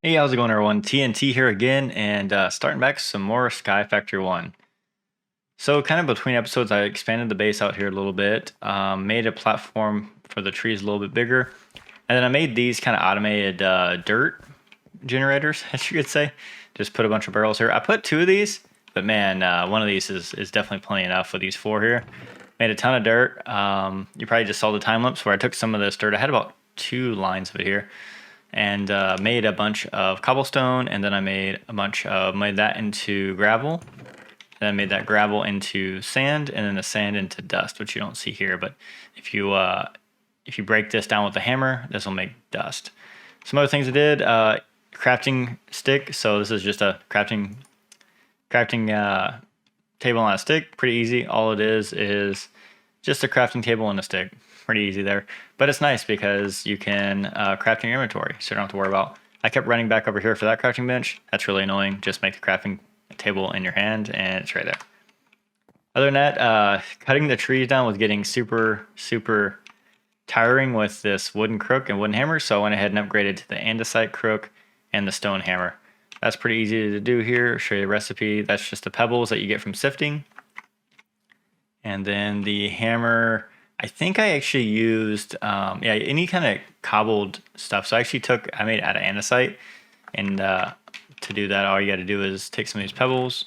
Hey, how's it going, everyone? TNT here again, and starting back some more SkyFactory 1. So, kind of between episodes, I expanded the base out here a little bit, made a platform for the trees a little bit bigger, and then I made these kind of automated dirt generators, as you could say. Just put a bunch of barrels here. I put two of these, but man, one of these is definitely plenty enough with these four here. Made a ton of dirt. You probably just saw the time lapse where I took some of this dirt. I had about 2 lines of it here and made a bunch of cobblestone, and then I made that into gravel. Then I made that gravel into sand, and then the sand into dust, which you don't see here. But if you break this down with a hammer, this will make dust. Some other things I did: crafting stick. So this is just a crafting table on a stick. Pretty easy. All it is just a crafting table and a stick. Pretty easy there. But it's nice because you can craft in your inventory, so you don't have to worry about. I kept running back over here for that crafting bench. That's really annoying. Just make the crafting table in your hand, and it's right there. Other than that, cutting the trees down was getting super tiring with this wooden crook and wooden hammer, so I went ahead and upgraded to the andesite crook and the stone hammer. That's pretty easy to do here. I'll show you the recipe. That's just the pebbles that you get from sifting. And then the hammer, I think I actually used, any kind of cobbled stuff. So I made it out of andesite. And to do that, all you got to do is take some of these pebbles.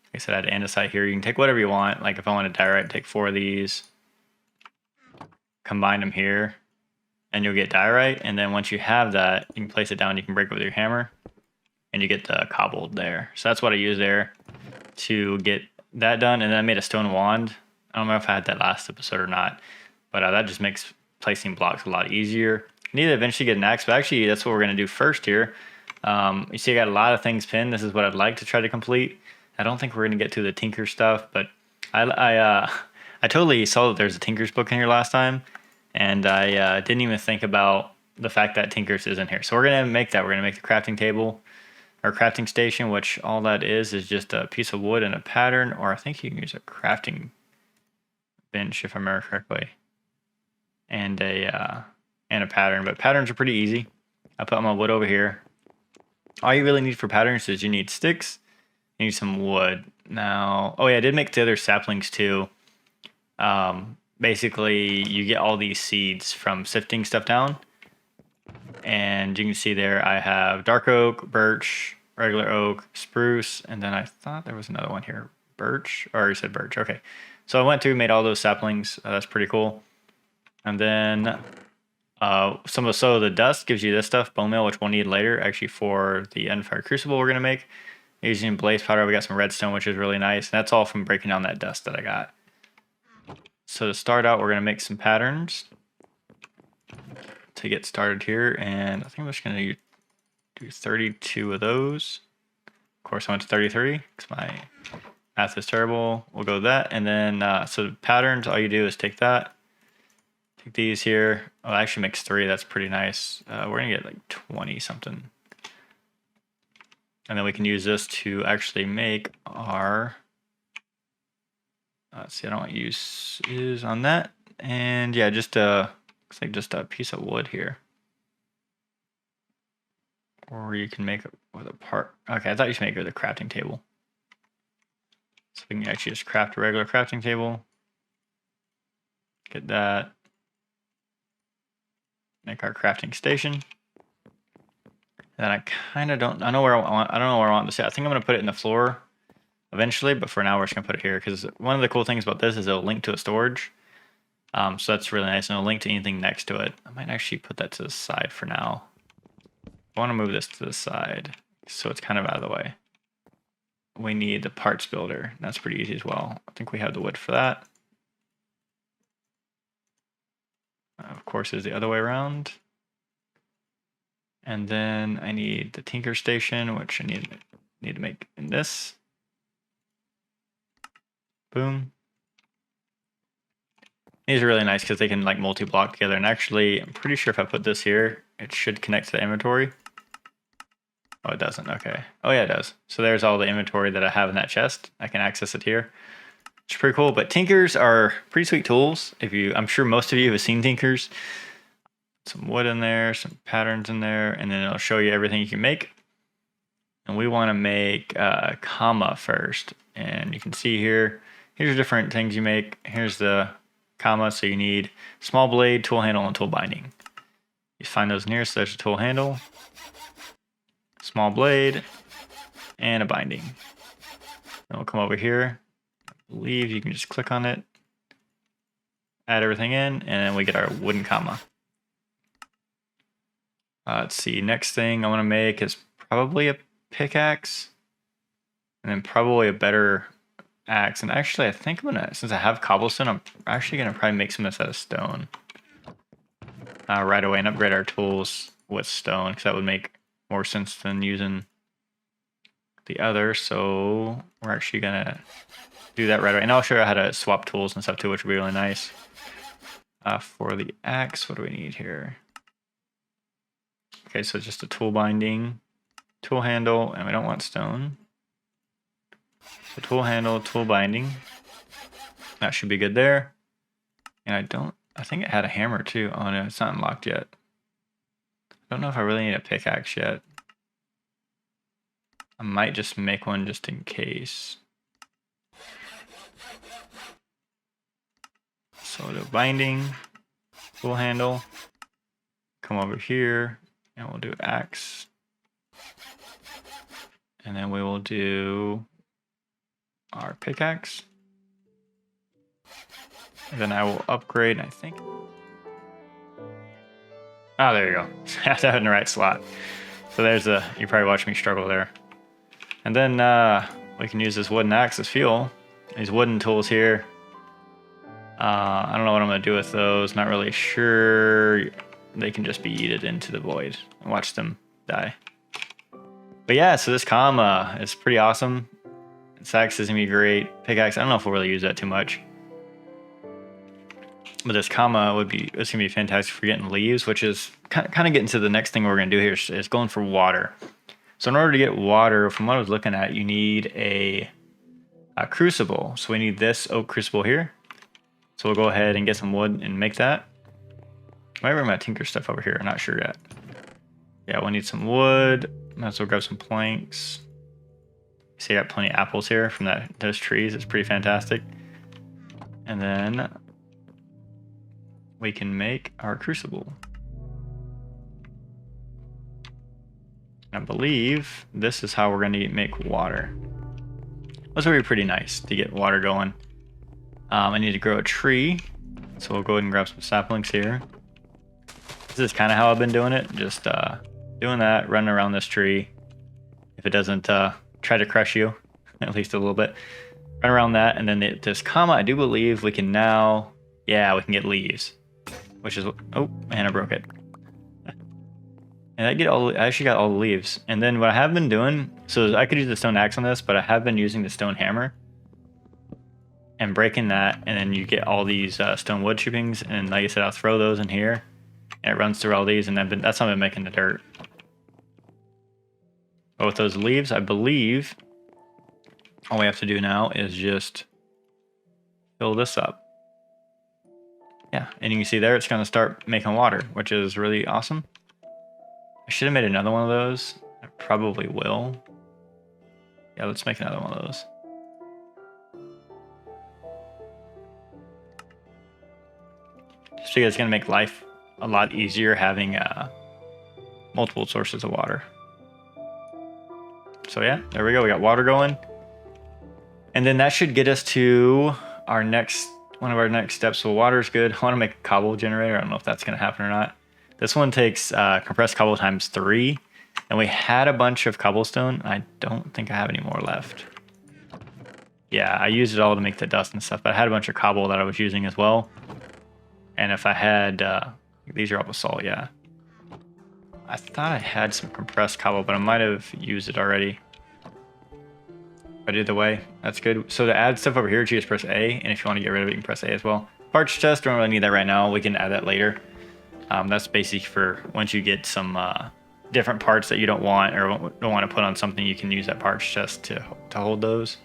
Like I said, I had andesite here. You can take whatever you want. Like if I wanted diorite, take 4 of these, combine them here, and you'll get diorite. And then once you have that, you can place it down. You can break it with your hammer, and you get the cobbled there. So that's what I use there to get that done. And then I made a stone wand. I don't know if I had that last episode or not, but that just makes placing blocks a lot easier. I need to eventually get an axe, but actually that's what we're going to do first here. You see I got a lot of things pinned. This is what I'd like to try to complete. I don't think we're going to get to the Tinker stuff, but I totally saw that there's a Tinker's book in here last time, and I didn't even think about the fact that Tinker's is in here. So we're going to make that. We're going to make the crafting table or crafting station, which all that is just a piece of wood and a pattern, or I think you can use a crafting bench if I remember correctly, and a pattern. But patterns are pretty easy. I put my wood over here. All you really need for patterns is you need sticks, you need some wood. Now, oh yeah, I did make the other saplings too. Basically, you get all these seeds from sifting stuff down, and you can see there I have dark oak, birch, regular oak, spruce, and then I thought there was another one here, birch. Or you said birch? Okay. So I went through, made all those saplings. That's pretty cool. And then so the dust gives you this stuff, bone meal, which we'll need later, actually for the Endfire Crucible we're gonna make. Using blaze powder, we got some redstone, which is really nice. And that's all from breaking down that dust that I got. So to start out, we're gonna make some patterns to get started here, and I think I'm just gonna do 32 of those. Of course, I went to 33 because my math is terrible. We'll go with that. And then, so patterns, all you do is take that. Take these here. Oh, it actually makes 3. That's pretty nice. We're going to get like 20 something. And then we can use this to actually make our, let's see, I don't want to use on that. And yeah, looks like just a piece of wood here. Or you can make it with a part. Okay, I thought you should make it with a crafting table. So we can actually just craft a regular crafting table. Get that. Make our crafting station. And then I kind of don't. I don't know where I want this. I think I'm gonna put it in the floor eventually, but for now we're just gonna put it here because one of the cool things about this is it'll link to a storage. So that's really nice, and it'll link to anything next to it. I might actually put that to the side for now. I want to move this to the side so it's kind of out of the way. We need the parts builder. That's pretty easy as well. I think we have the wood for that. Of course, is the other way around. And then I need the Tinker Station, which I need to make in this. Boom. These are really nice because they can like multi-block together. And actually, I'm pretty sure if I put this here, it should connect to the inventory. Oh, it doesn't. Okay. Oh, yeah, it does. So there's all the inventory that I have in that chest. I can access it here. It's pretty cool. But Tinkers are pretty sweet tools. I'm sure most of you have seen Tinkers. some wood in there, some patterns in there, and then it'll show you everything you can make. And we want to make a comma first. And you can see here, here's different things you make. Here's the comma, so you need small blade, tool handle, and tool binding. You find those nearest, so there's a tool handle, small blade, and a binding. Then we'll come over here. I believe you can just click on it, add everything in, and then we get our wooden comma. Let's see, next thing I want to make is probably a pickaxe, and then probably a better axe. And actually, I think I'm gonna, since I have cobblestone, I'm actually gonna probably make some of this out of stone right away and upgrade our tools with stone, because that would make more sense than using the other. So we're actually gonna do that right away, and I'll show you how to swap tools and stuff too, which would be really nice. For the axe, what do we need here? Okay, so just a tool binding, tool handle, and we don't want stone. So tool handle, tool binding. That should be good there. And I think it had a hammer too. Oh no, it's not unlocked yet. I don't know if I really need a pickaxe yet. I might just make one just in case. So we'll do binding, tool handle, come over here, and we'll do axe. And then we will do our pickaxe. And then I will upgrade, I think. Oh, there you go. I have to have it in the right slot. So there's you probably watched me struggle there. And then we can use this wooden axe as fuel. These wooden tools here. I don't know what I'm going to do with those. Not really sure. They can just be yeeted into the void and watch them die. But yeah, so this comma is pretty awesome. This axe is going to be great. Pickaxe, I don't know if we'll really use that too much. But this comma it's going to be fantastic for getting leaves, which is kind of getting to the next thing we're going to do here is going for water. So in order to get water, from what I was looking at, you need a crucible. So we need this oak crucible here. So we'll go ahead and get some wood and make that. I might bring my tinker stuff over here. I'm not sure yet. Yeah, we'll need some wood. Might as well grab some planks. See, I got plenty of apples here from those trees. It's pretty fantastic. And then we can make our crucible. I believe this is how we're going to make water. This will be pretty nice to get water going. I need to grow a tree, so we'll go ahead and grab some saplings here. This is kind of how I've been doing it, just doing that, running around this tree. If it doesn't try to crush you, at least a little bit. Run around that, and then this comma, I do believe we can now, yeah, we can get leaves. Which is, oh, and I broke it. And I actually got all the leaves. And then what I have been doing, so I could use the stone axe on this, but I have been using the stone hammer. And breaking that, and then you get all these stone wood chippings, and like I said, I'll throw those in here, and it runs through all these, and then that's how I've been making the dirt. But with those leaves, I believe all we have to do now is just fill this up. Yeah, and you can see there it's going to start making water, which is really awesome. I should have made another one of those. I probably will. Yeah, let's make another one of those. Just because it's going to make life a lot easier having multiple sources of water. So yeah, there we go. We got water going. And then that should get us to our one of our next steps. So water is good. I want to make a cobble generator. I don't know if that's going to happen or not. This one takes compressed cobble times 3. And we had a bunch of cobblestone. I don't think I have any more left. Yeah, I used it all to make the dust and stuff. But I had a bunch of cobble that I was using as well. And if I had, these are all basalt, yeah. I thought I had some compressed cobble, but I might have used it already. But either way, that's good. So to add stuff over here, you just press A, and if you want to get rid of it, you can press A as well. Parts chest, don't really need that right now. We can add that later. That's basic for once you get some different parts that you don't want or don't want to put on something, you can use that parts chest to hold those.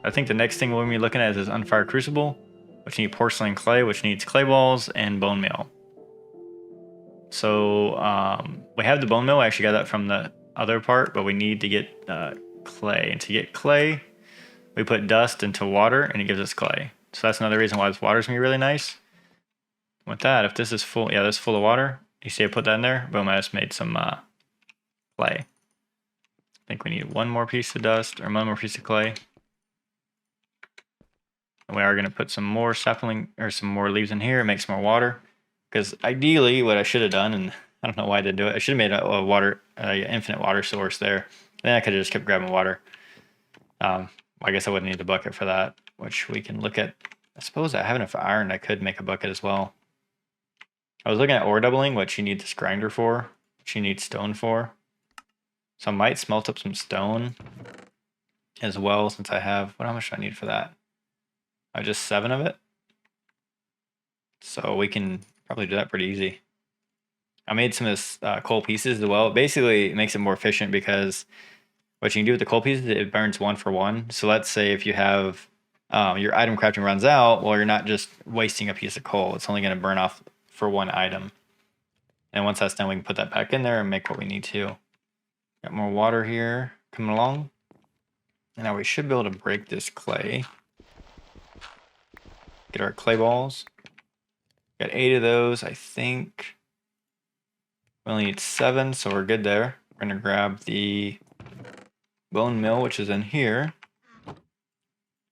I think the next thing we'll be looking at is this unfired crucible, which needs porcelain clay, which needs clay balls and bone meal. So we have the bone meal. I actually got that from the other part, but we need to get clay. And to get clay, we put dust into water and it gives us clay. So that's another reason why this water's gonna be really nice. With that, if this is full, yeah, this is full of water. You see I put that in there, boom, I just made some clay. I think we need one more piece of dust or one more piece of clay. And we are gonna put some more sapling or some more leaves in here and make some more water. Because ideally what I should have done, and I don't know why I didn't do it, I should have made a infinite water source there. Then I could have just kept grabbing water. I guess I wouldn't need a bucket for that, which we can look at. I suppose I have enough iron, I could make a bucket as well. I was looking at ore doubling, what you need this grinder for, what you need stone for. So I might smelt up some stone as well, since I have, how much do I need for that? Just 7 of it. So we can probably do that pretty easy. I made some of this coal pieces as well. Basically, it makes it more efficient because what you can do with the coal pieces, it burns 1 for 1. So let's say if you have your item crafting runs out, well, you're not just wasting a piece of coal. It's only going to burn off for 1 item. And once that's done, we can put that back in there and make what we need to. Got more water here coming along. And now we should be able to break this clay. Get our clay balls. Got 8 of those, I think. We only need 7, so we're good there. We're gonna grab the bone mill, which is in here.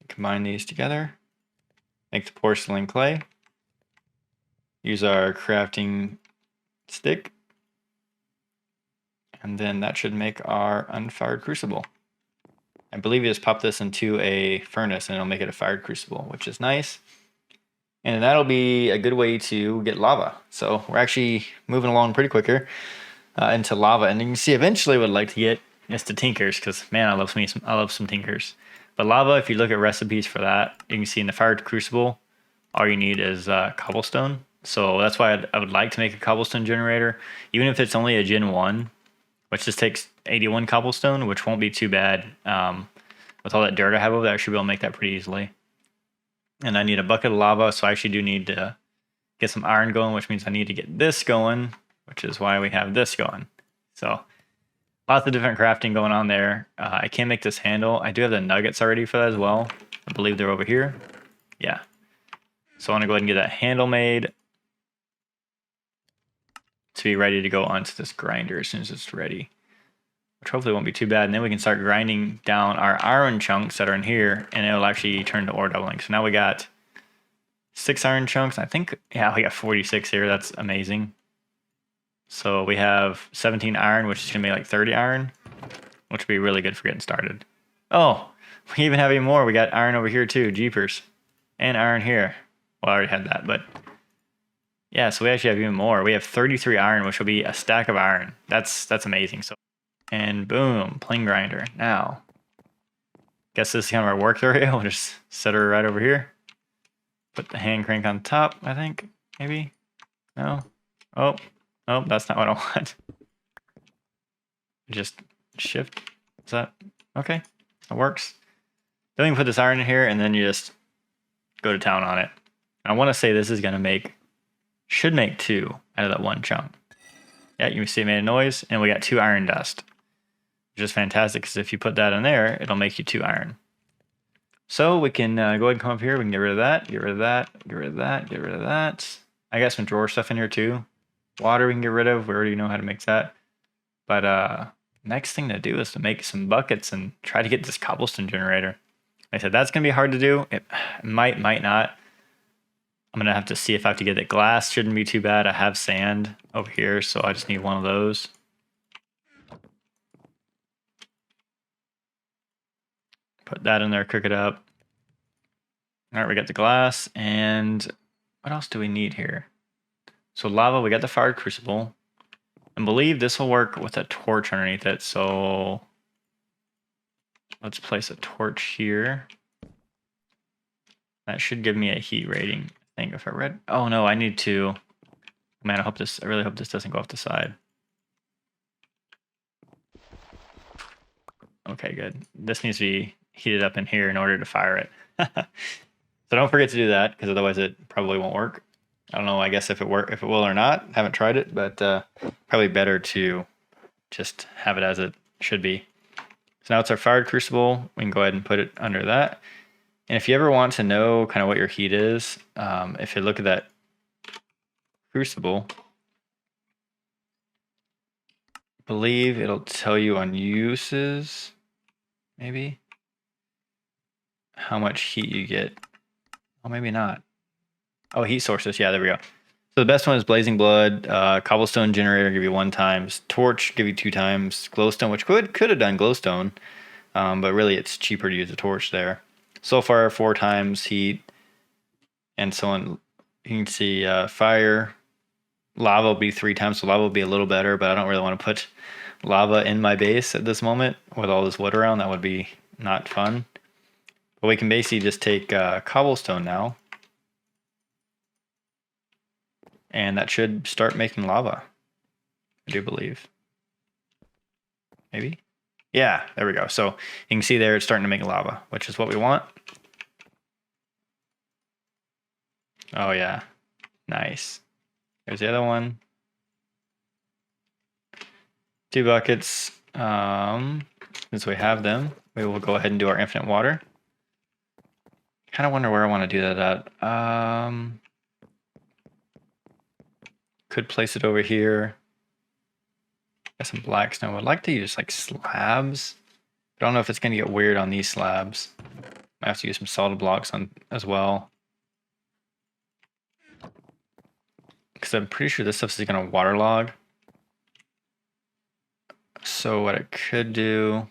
Combine these together. Make the porcelain clay. Use our crafting stick. And then that should make our unfired crucible. I believe you just pop this into a furnace and it'll make it a fired crucible, which is nice. And that'll be a good way to get lava. So we're actually moving along pretty quick here into lava. And you can see eventually what I'd like to get is to tinkers, because man, I love some tinkers. But lava, if you look at recipes for that, you can see in the fired crucible, all you need is cobblestone. So that's why I would like to make a cobblestone generator, even if it's only a Gen 1, which just takes 81 cobblestone, which won't be too bad. With all that dirt I have over there, I should be able to make that pretty easily. And I need a bucket of lava, so I actually do need to get some iron going, which means I need to get this going, which is why we have this going. So lots of different crafting going on there. I can make this handle. I do have the nuggets already for that as well. I believe they're over here. Yeah. So I want to go ahead and get that handle made to be ready to go onto this grinder as soon as it's ready, which hopefully won't be too bad. And then we can start grinding down our iron chunks that are in here, and it'll actually turn to ore doubling. So now we got 6 iron chunks. I think, yeah, we got 46 here. That's amazing. So we have 17 iron, which is going to be like 30 iron, which would be really good for getting started. Oh, we even have even more. We got iron over here too, jeepers. And iron here. Well, I already had that, but yeah, so we actually have even more. We have 33 iron, which will be a stack of iron. That's amazing. So, and boom, plane grinder. Now, guess this is kind of our work area. We'll just set her right over here. Put the hand crank on top, I think, maybe. No. Oh, that's not what I want. Just shift. Is that okay? That works. Then we can put this iron in here, and then you just go to town on it. I want to say this is gonna should make 2 out of that 1 chunk. Yeah, you can see it made a noise, and we got 2 iron dust, which is fantastic, because if you put that in there, it'll make you 2 iron. So we can go ahead and come up here. We can get rid of that, get rid of that, get rid of that, get rid of that. I got some drawer stuff in here too. Water we can get rid of. We already know how to make that. But next thing to do is to make some buckets and try to get this cobblestone generator. Like I said, that's going to be hard to do. It might not. I'm going to have to see if I have to get it. Glass shouldn't be too bad. I have sand over here, so I just need one of those. Put that in there, cook it up. All right, we got the glass, and what else do we need here? So lava, we got the fired crucible. I believe this will work with a torch underneath it, so let's place a torch here. That should give me a heat rating, I think, if I read. Oh no, I need to. Man, I really hope this doesn't go off the side. Okay, good. This needs to be heated up in here in order to fire it. So don't forget to do that, because otherwise it probably won't work. I don't know, I guess if it will or not. I haven't tried it, but probably better to just have it as it should be. So now it's our fired crucible. We can go ahead and put it under that. And if you ever want to know kind of what your heat is, if you look at that crucible, I believe it'll tell you on uses, maybe, how much heat you get. Oh, maybe not. Oh, heat sources. Yeah, there we go. So the best one is Blazing Blood, Cobblestone Generator give you 1 times, Torch give you 2 times, Glowstone, which could have done Glowstone, but really it's cheaper to use a torch there. Sulfur 4 times heat, and so on. You can see fire, lava will be 3 times, so lava will be a little better, but I don't really want to put lava in my base at this moment with all this wood around. That would be not fun. But we can basically just take cobblestone now, and that should start making lava, I do believe. Maybe? Yeah, there we go. So you can see there it's starting to make lava, which is what we want. Oh yeah, nice. There's the other one. 2 buckets. Since we have them, we will go ahead and do our infinite water. Kind of wonder where I want to do that at. Could place it over here. Got some black stone. I'd like to use like slabs. I don't know if it's going to get weird on these slabs. I have to use some solid blocks on as well. Because I'm pretty sure this stuff is going to waterlog. So what I could do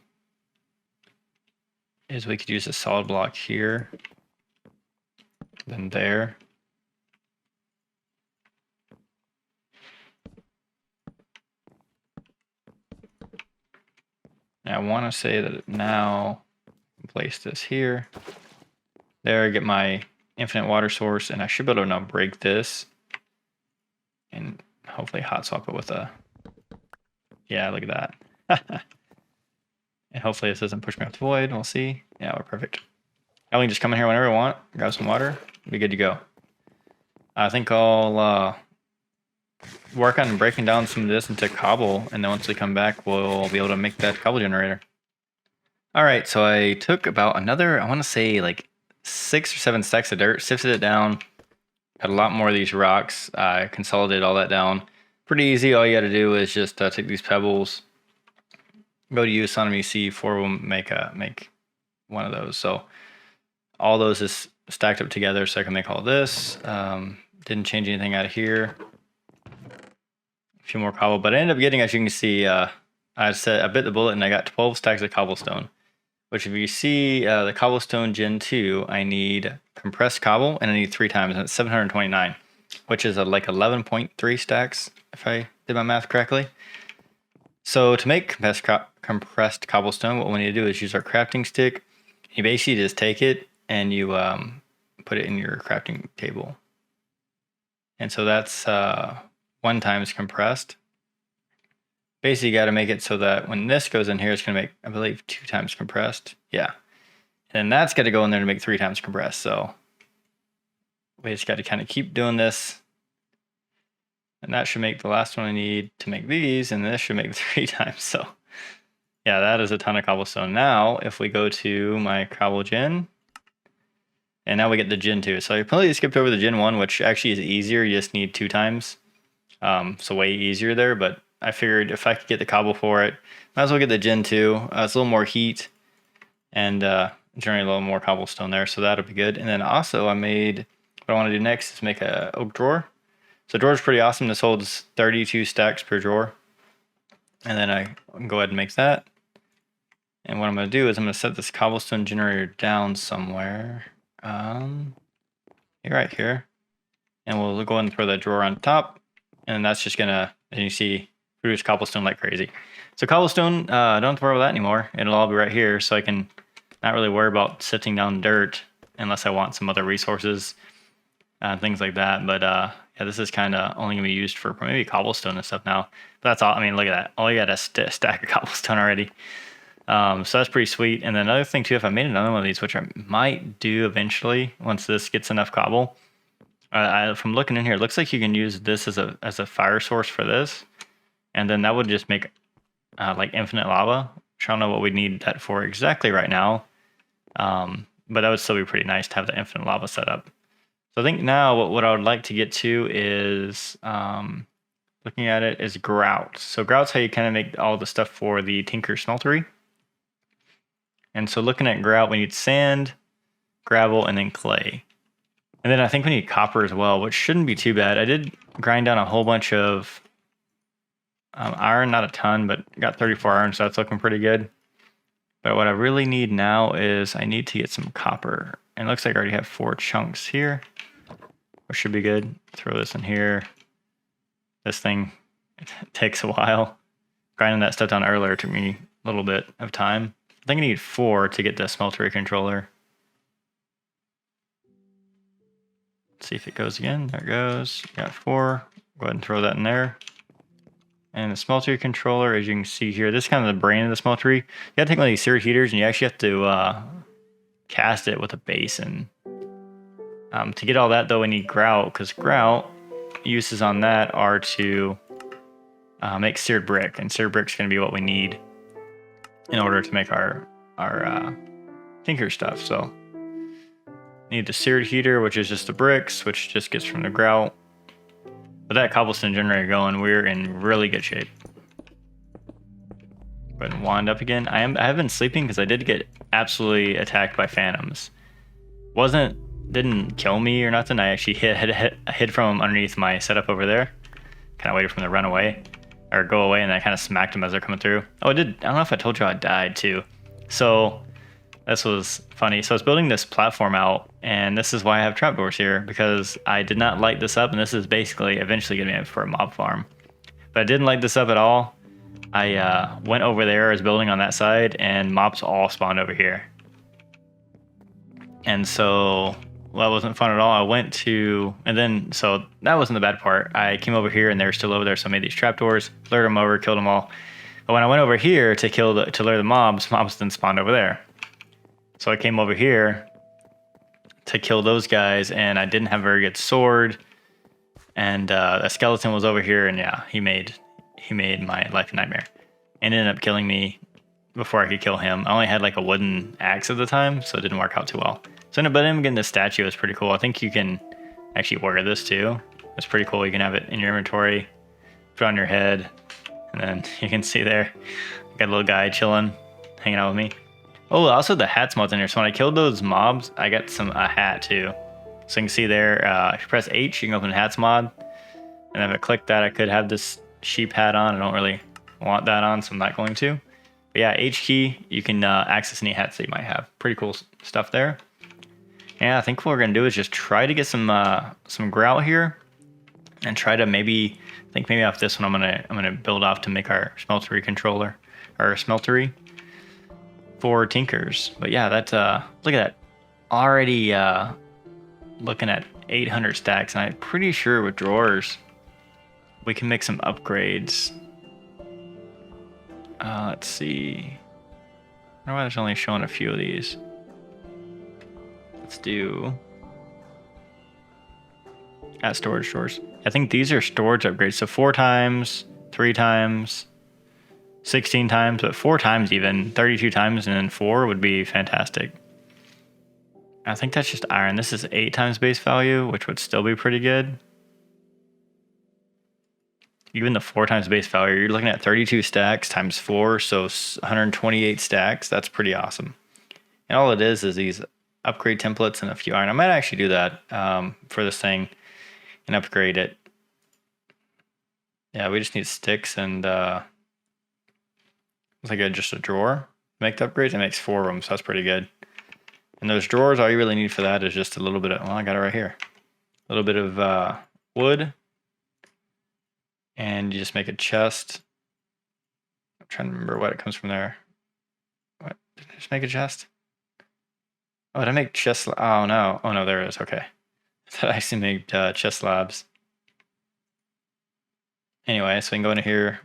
is we could use a solid block here, then there. And I want to say that now place this here. There, I get my infinite water source, and I should be able to now break this and hopefully hot swap it with a, yeah, look at that. And hopefully this doesn't push me off the void. We'll see. Yeah, we're perfect. I can just come in here whenever I want, grab some water, be good to go. I think I'll work on breaking down some of this into cobble, and then once we come back, we'll be able to make that cobble generator. All right, so I took about another, I want to say like 6 or 7 stacks of dirt, sifted it down, got a lot more of these rocks, I consolidated all that down. Pretty easy, all you got to do is just take these pebbles, go to use on them, you see 4 of them make one of those. So all those is stacked up together, so I can make all this. Didn't change anything out of here. A few more cobble, but I ended up getting, as you can see, I bit the bullet and I got 12 stacks of cobblestone. Which if you see the cobblestone gen 2, I need compressed cobble and I need 3 times, and it's 729, which is like 11.3 stacks if I did my math correctly. So to make compressed cobblestone, what we need to do is use our crafting stick. You basically just take it and you put it in your crafting table. And so that's 1 times compressed. Basically, you got to make it so that when this goes in here, it's going to make, I believe, 2 times compressed. Yeah. And that's got to go in there to make 3 times compressed. So we just got to kind of keep doing this. And that should make the last one I need to make these. And this should make 3 times. So yeah, that is a ton of cobblestone. Now, if we go to my cobble gen, and now we get the gen 2. So I completely skipped over the gen 1, which actually is easier. You just need 2 times. So way easier there, but I figured if I could get the cobble for it, might as well get the gen 2. It's a little more heat and generate a little more cobblestone there, so that'll be good. And then also I made, what I want to do next is make a oak drawer. So drawer is pretty awesome. This holds 32 stacks per drawer. And then I can go ahead and make that. And what I'm going to do is I'm going to set this cobblestone generator down somewhere. Right here. And we'll go ahead and throw that drawer on top. And that's just going to, as you see, produce cobblestone like crazy. So cobblestone, don't have to worry about that anymore. It'll all be right here, so I can not really worry about sifting down dirt unless I want some other resources, things like that. But yeah, this is kind of only going to be used for maybe cobblestone and stuff now. But that's all. I mean, look at that. All you got is a stack of cobblestone already. So that's pretty sweet. And then another thing too, if I made another one of these, which I might do eventually once this gets enough cobble, From looking in here, it looks like you can use this as a fire source for this, and then that would just make like infinite lava. I don't know what we need that for exactly right now, but that would still be pretty nice to have the infinite lava set up. So I think now what I would like to get to is looking at it is grout. So grout's how you kind of make all the stuff for the Tinker smeltery. And so looking at grout, we need sand, gravel, and then clay. And then I think we need copper as well, which shouldn't be too bad. I did grind down a whole bunch of iron, not a ton, but got 34 iron, so that's looking pretty good. But what I really need now is I need to get some copper. And it looks like I already have 4 chunks here, which should be good. Throw this in here. This thing, it takes a while. Grinding that stuff down earlier took me a little bit of time. I think I need 4 to get the smeltery controller. Let's see if it goes again. There it goes. Got 4. Go ahead and throw that in there. And the smeltery controller, as you can see here, this is kind of the brain of the smeltery. You gotta take one of these seared heaters and you actually have to cast it with a basin. To get all that though, we need grout, because grout uses on that are to make seared brick, and seared brick's gonna be what we need in order to make our tinker stuff. So need the seared heater, which is just the bricks, which just gets from the grout. With that cobblestone generator going, we're in really good shape. Go ahead and wind up again. I have been sleeping because I did get absolutely attacked by phantoms. Didn't kill me or nothing. I actually hid from underneath my setup over there. Kind of waited for them to run away or go away, and I kind of smacked them as they're coming through. Oh, I don't know if I told you I died too. So this was funny. So I was building this platform out, and this is why I have trapdoors here, because I did not light this up, and this is basically eventually going to be for a mob farm. But I didn't light this up at all. I went over there, I was building on that side, and mobs all spawned over here. And so, well, that wasn't fun at all. I went to, and then, so that wasn't the bad part. I came over here, and they were still over there, so I made these trapdoors, lured them over, killed them all. But when I went over here to lure the mobs then spawned over there. So I came over here to kill those guys, and I didn't have a very good sword. And a skeleton was over here, and yeah, he made my life a nightmare. And ended up killing me before I could kill him. I only had like a wooden axe at the time, so it didn't work out too well. So but him getting this statue is pretty cool. I think you can actually wear this too. It's pretty cool. You can have it in your inventory, put it on your head, and then you can see there, got a little guy chilling, hanging out with me. Oh, also the hat's mods in here. So when I killed those mobs, I got a hat too. So you can see there, if you press H, you can open the hats mod. And if I click that, I could have this sheep hat on. I don't really want that on, so I'm not going to. But yeah, H key, you can access any hats that you might have. Pretty cool stuff there. Yeah, I think what we're gonna do is just try to get some grout here, and try to maybe off this one I'm gonna build off to make our smeltery controller, or smeltery for tinkers. But yeah, that look at that, already looking at 800 stacks, and I'm pretty sure with drawers we can make some upgrades. Let's see. I wonder why there's only showing a few of these. Let's do at storage drawers. I think these are storage upgrades. So 4 times, 3 times, 16 times, but 4 times even, 32 times, and then 4 would be fantastic. I think that's just iron. This is 8 times base value, which would still be pretty good. Even the 4 times base value, you're looking at 32 stacks times 4, so 128 stacks. That's pretty awesome. And all it is these upgrade templates and a few iron. I might actually do that for this thing and upgrade it. Yeah, we just need sticks and it's like just a drawer. Make the upgrades, it makes 4 of them, so that's pretty good. And those drawers, all you really need for that is just a little bit of, well, I got it right here. A little bit of wood. And you just make a chest. I'm trying to remember what it comes from there. What? Did I just make a chest? Oh, did I make chest? Oh no. Oh no, there it is. Okay. I thought I actually made chest slabs. Anyway, so we can go into here,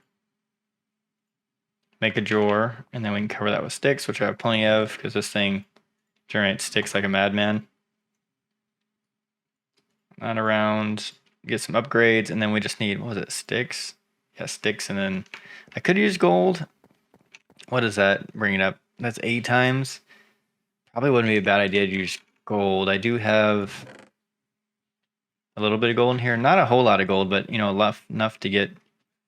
make a drawer, and then we can cover that with sticks, which I have plenty of because this thing generates sticks like a madman. Not around. Get some upgrades, and then we just need, what was it, sticks? Yeah, sticks, and then I could use gold. What is that bringing up? That's 8 times. Probably wouldn't be a bad idea to use gold. I do have a little bit of gold in here. Not a whole lot of gold, but you know, enough to get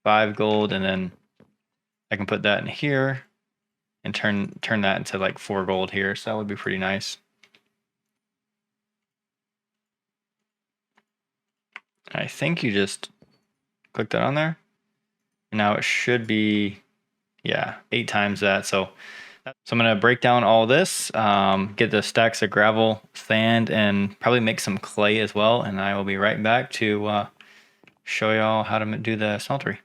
5 gold, and then I can put that in here and turn that into like 4 gold here. So that would be pretty nice. I think you just click that on there. Now it should be, yeah, 8 times that. So I'm going to break down all this, get the stacks of gravel, sand, and probably make some clay as well. And I will be right back to show y'all how to do the smeltery.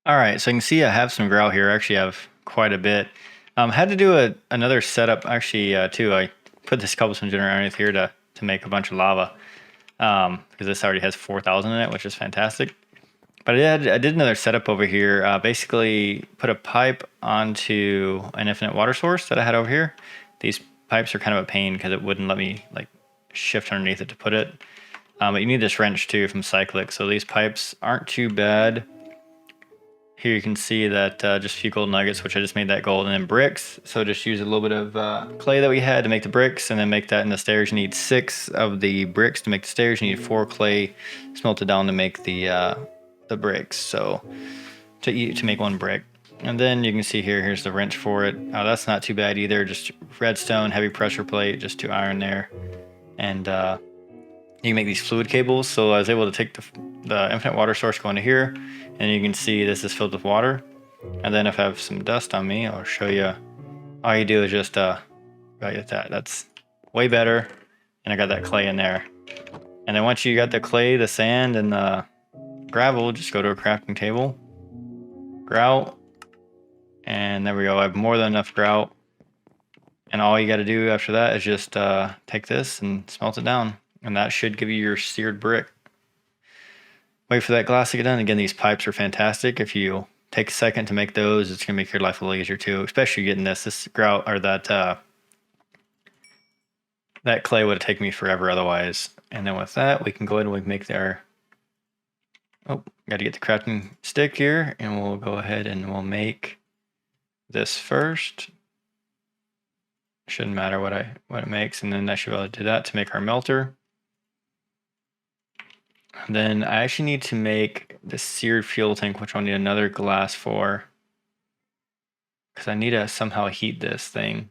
All right, so you can see I have some grout here. I actually have quite a bit. Had to do another setup actually too. I put this cobblestone generator underneath here to make a bunch of lava because this already has 4,000 in it, which is fantastic. But I did another setup over here. Basically put a pipe onto an infinite water source that I had over here. These pipes are kind of a pain because it wouldn't let me like shift underneath it to put it. But you need this wrench too from Cyclic. So these pipes aren't too bad. Here you can see that just a few gold nuggets, which I just made that gold, and then bricks. So just use a little bit of clay that we had to make the bricks, and then make that in the stairs. You need 6 of the bricks to make the stairs. You need 4 clay smelted down to make the bricks. So to make 1 brick. And then you can see here's the wrench for it. That's not too bad either. Just redstone, heavy pressure plate, just 2 iron there. And you can make these fluid cables. So I was able to take the infinite water source, go into here, and you can see this is filled with water. And then if I have some dust on me, I'll show you. All you do is just get that. That's way better. And I got that clay in there. And then once you got the clay, the sand, and the gravel, just go to a crafting table, grout, and there we go. I have more than enough grout. And all you got to do after that is just take this and smelt it down. And that should give you your seared brick. Wait for that glass to get done. Again, these pipes are fantastic. If you take a second to make those, it's going to make your life a little easier too, especially getting this grout, or that clay would have taken me forever otherwise. And then with that, we can go ahead and we can make our, got to get the crafting stick here, and we'll go ahead and we'll make this first. Shouldn't matter what it makes, and then I should be able to do that to make our melter. And then I actually need to make the seared fuel tank, which I'll need another glass for, because I need to somehow heat this thing.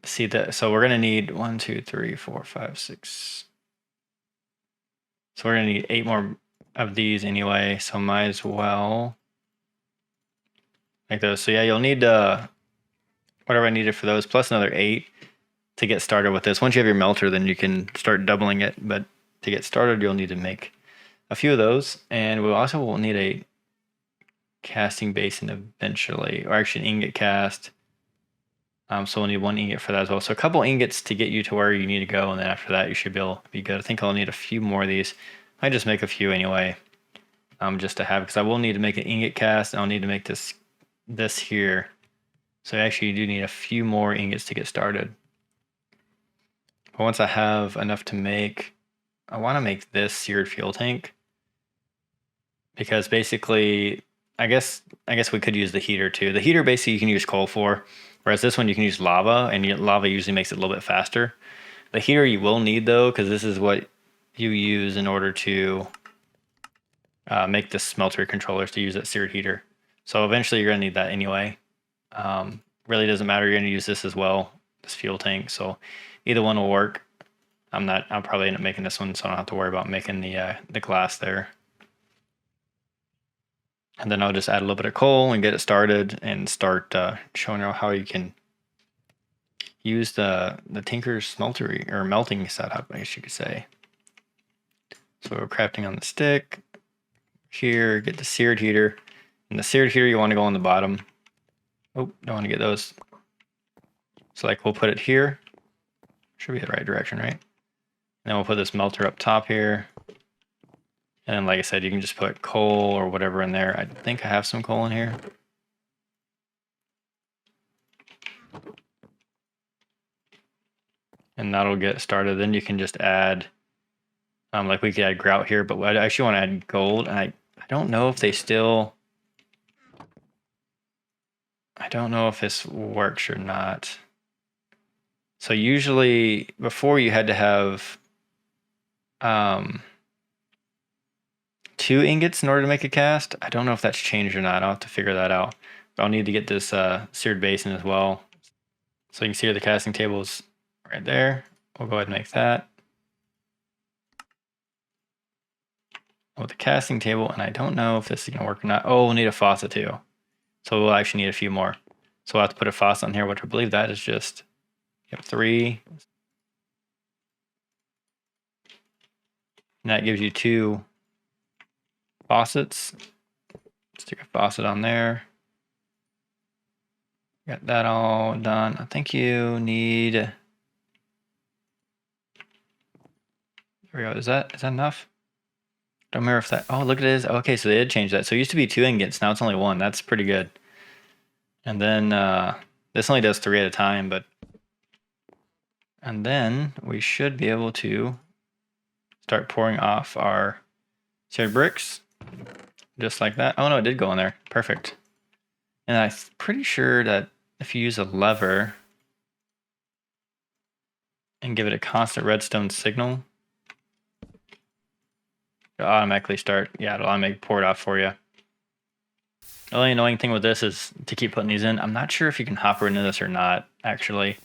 See that? So we're gonna need 1, 2, 3, 4, 5, 6. So we're gonna need 8 more of these anyway. So might as well make those. So yeah, you'll need whatever I needed for those, plus another 8 to get started with this. Once you have your melter, then you can start doubling it. But to get started, you'll need to make a few of those, and we also will need a casting basin eventually, or actually an ingot cast. So we'll need 1 ingot for that as well. So a couple ingots to get you to where you need to go, and then after that you should be able to be good. I think I'll need a few more of these. I might just make a few anyway, just to have, because I will need to make an ingot cast, and I'll need to make this here. So actually you do need a few more ingots to get started. But once I have enough to make, I want to make this seared fuel tank, because basically, I guess we could use the heater too. The heater basically you can use coal for, whereas this one you can use lava, and lava usually makes it a little bit faster. The heater you will need though, because this is what you use in order to make the smelter controllers to use that seared heater. So eventually you're gonna need that anyway. Really doesn't matter. You're gonna use this as well, this fuel tank. So either one will work. I'll probably end up making this one, so I don't have to worry about making the glass there. And then I'll just add a little bit of coal and get it started, and start showing you how you can use the Tinker's smeltery, or melting setup, I guess you could say. So we're crafting on the stick. Here, get the seared heater. And the seared heater you want to go on the bottom. Oh, don't want to get those. So like we'll put it here. Should be the right direction, right? And then we'll put this melter up top here. And then, like I said, you can just put coal or whatever in there. I think I have some coal in here. And that'll get started. Then you can just add Like we could add grout here, but I actually want to add gold. And I don't know if they still... I don't know if this works or not. So usually before you had to have 2 ingots in order to make a cast. I don't know if that's changed or not. I'll have to figure that out. But I'll need to get this seared basin as well. So you can see the casting tables right there. We'll go ahead and make that. With the casting table, and I don't know if this is gonna work or not. Oh, we'll need a faucet too. So we'll actually need a few more. So we'll have to put a faucet on here, which I believe that is just 3. And that gives you 2 faucets. Stick a faucet on there. Got that all done. I think you need... There we go. Is that enough? Don't remember if that... Oh, look at this. Okay, so they did change that. So it used to be 2 ingots. Now it's only 1. That's pretty good. And then this only does 3 at a time, but... And then we should be able to start pouring off our seared bricks. Just like that. Oh no, it did go in there. Perfect. And I'm pretty sure that if you use a lever and give it a constant redstone signal, it'll automatically start. Yeah, it'll automatically pour it off for you. The only annoying thing with this is to keep putting these in. I'm not sure if you can hopper into this or not, actually.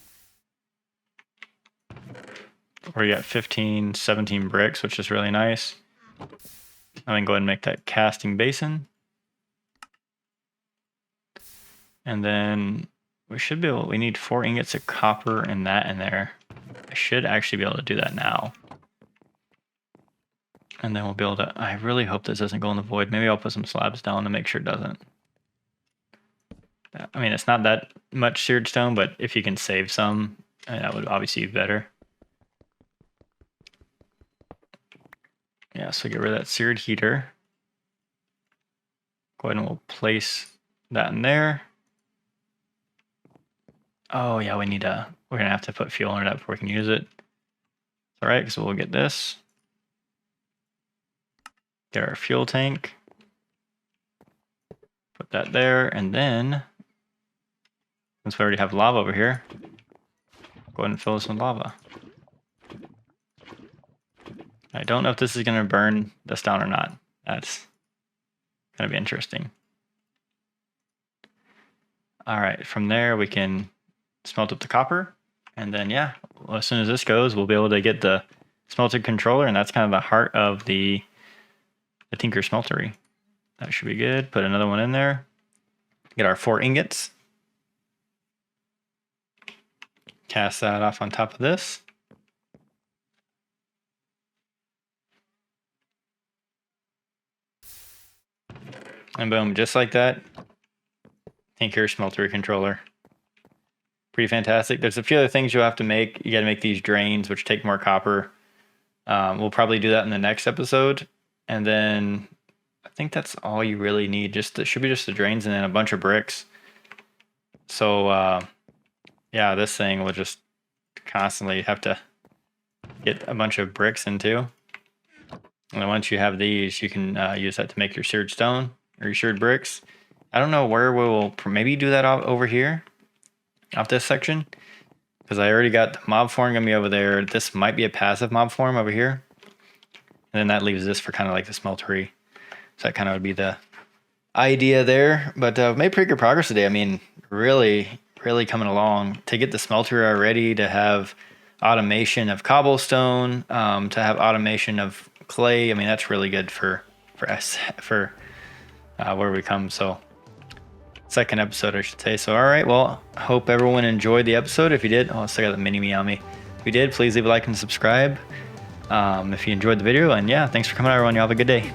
We got 15, 17 bricks, which is really nice. I'm going to go ahead and make that casting basin. And then we should be able, we need 4 ingots of copper and that in there. I should actually be able to do that now. And then we'll be able to, I really hope this doesn't go in the void. Maybe I'll put some slabs down to make sure it doesn't. I mean, it's not that much seared stone, but if you can save some, that would obviously be better. Yeah, so get rid of that seared heater. Go ahead and we'll place that in there. Oh yeah, we're gonna have to put fuel in it before we can use it. All right, so we'll get this. Get our fuel tank. Put that there, and then, since we already have lava over here, go ahead and fill this with lava. I don't know if this is gonna burn this down or not. That's gonna be interesting. All right, from there we can smelt up the copper, and then yeah, well, as soon as this goes, we'll be able to get the smelter controller, and that's kind of the heart of the Tinker smeltery. That should be good. Put another one in there. Get our 4 ingots. Cast that off on top of this. And boom, just like that, Tinker smeltery controller. Pretty fantastic. There's a few other things you'll have to make. You got to make these drains, which take more copper. We'll probably do that in the next episode. And then I think that's all you really need. Should be just the drains and then a bunch of bricks. So yeah, this thing will just constantly have to get a bunch of bricks into. And then once you have these, you can use that to make your seared stone or your seared bricks. I don't know where we'll maybe do that over here, off this section, because I already got the mob farm gonna be over there. This might be a passive mob farm over here. And then that leaves this for kind of like the smeltery. So that kind of would be the idea there. But made pretty good progress today. I mean, really coming along. To get the smeltery already, to have automation of cobblestone, to have automation of clay. I mean, that's really good for where we come. So second episode, I should say. So all right, well, hope everyone enjoyed the episode. If you did, oh, I still got the mini me on me. If you did, please leave a like and subscribe if you enjoyed the video. And yeah, thanks for coming out, everyone. You have a good day.